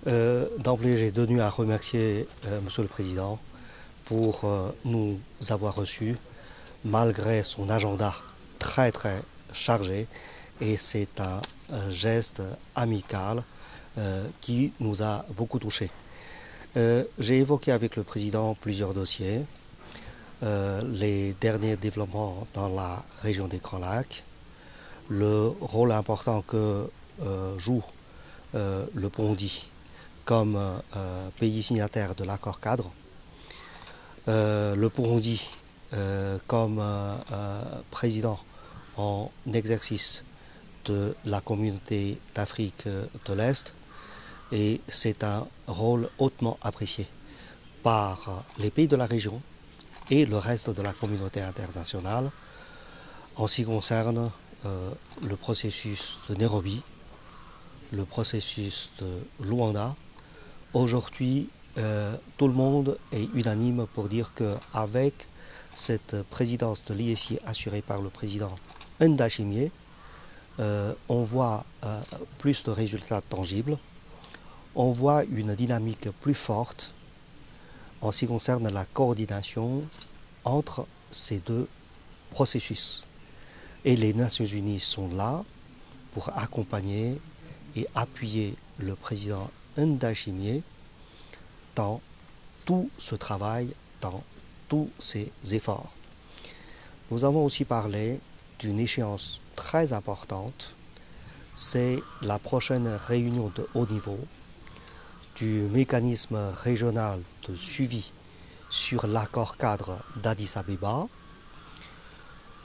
D'emblée, j'ai tenu à remercier Monsieur le Président pour nous avoir reçus malgré son agenda très chargé, et c'est un geste amical qui nous a beaucoup touchés. J'ai évoqué avec le Président plusieurs dossiers, les derniers développements dans la région des Grands Lacs, le rôle important que joue le Burundi comme pays signataire de l'accord cadre, le Burundi comme président en exercice de la communauté d'Afrique de l'Est, et c'est un rôle hautement apprécié par les pays de la région et le reste de la communauté internationale en ce qui concerne le processus de Nairobi, le processus de Luanda. Aujourd'hui, tout le monde est unanime pour dire qu'avec cette présidence de l'IEC assurée par le président Ndayishimiye, on voit plus de résultats tangibles, on voit une dynamique plus forte en ce qui concerne la coordination entre ces deux processus. Et les Nations Unies sont là pour accompagner et appuyer le président Ndayishimiye dans tout ce travail, dans tous ces efforts. Nous avons aussi parlé d'une échéance très importante, c'est la prochaine réunion de haut niveau du mécanisme régional de suivi sur l'accord cadre d'Addis Abeba.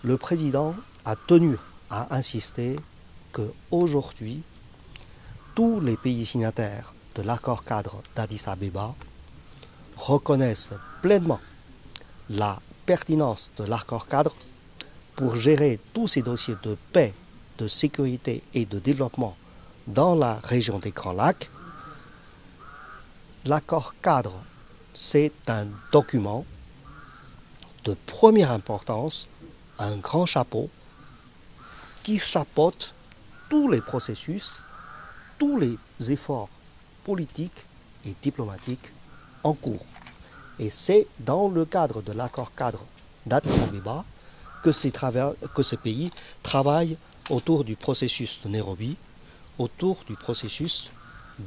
Le président a tenu à insister qu'aujourd'hui, tous les pays signataires de l'accord cadre d'Addis Abeba reconnaissent pleinement la pertinence de l'accord cadre pour gérer tous ces dossiers de paix, de sécurité et de développement dans la région des Grands Lacs. L'accord cadre, c'est un document de première importance, un grand chapeau qui chapeaute tous les processus, tous les efforts politiques et diplomatiques en cours. Et c'est dans le cadre de l'accord cadre d'Addis Abeba que ces pays travaillent autour du processus de Nairobi, autour du processus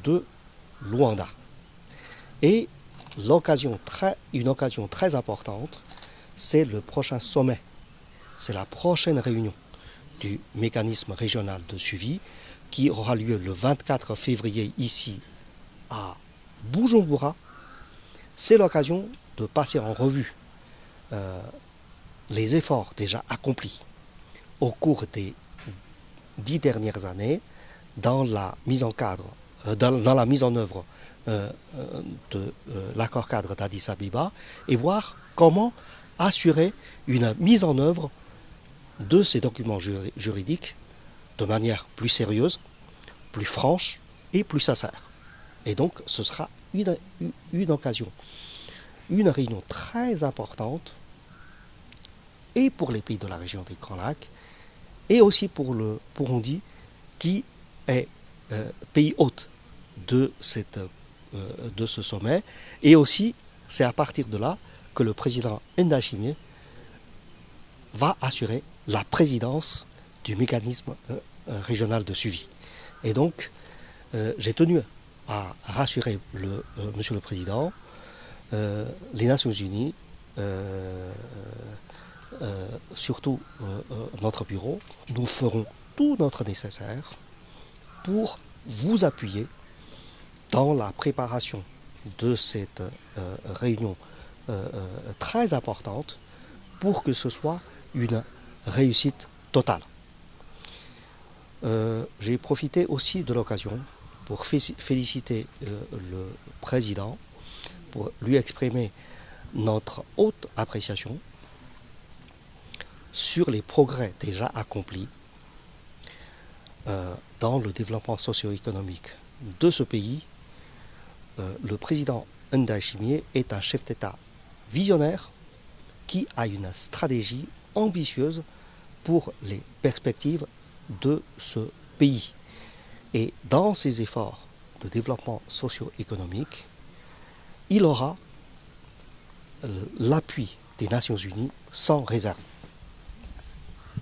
de Luanda. Et une occasion très importante, c'est le prochain sommet, c'est la prochaine réunion du mécanisme régional de suivi qui aura lieu le 24 février ici à Bujumbura. C'est l'occasion de passer en revue les efforts déjà accomplis au cours des 10 dernières années dans la mise en œuvre de l'accord cadre d'Addis Abeba, et voir comment assurer une mise en œuvre de ces documents juridiques de manière plus sérieuse, plus franche et plus sincère. Et donc ce sera une occasion, une réunion très importante, et pour les pays de la région des Grands Lacs, et aussi pour le Burundi, qui est pays hôte de ce sommet. Et aussi, c'est à partir de là que le président Ndayishimiye va assurer la présidence du mécanisme régional de suivi. Et donc, j'ai tenu à rassurer Monsieur le Président, les Nations Unies, surtout notre bureau. Nous ferons tout notre nécessaire pour vous appuyer dans la préparation de cette réunion très importante, pour que ce soit une réussite totale. J'ai profité aussi de l'occasion pour féliciter le président, pour lui exprimer notre haute appréciation sur les progrès déjà accomplis dans le développement socio-économique de ce pays. Le président Ndayishimiye est un chef d'État visionnaire qui a une stratégie ambitieuse pour les perspectives de ce pays. Et dans ses efforts de développement socio-économique, il aura l'appui des Nations Unies sans réserve.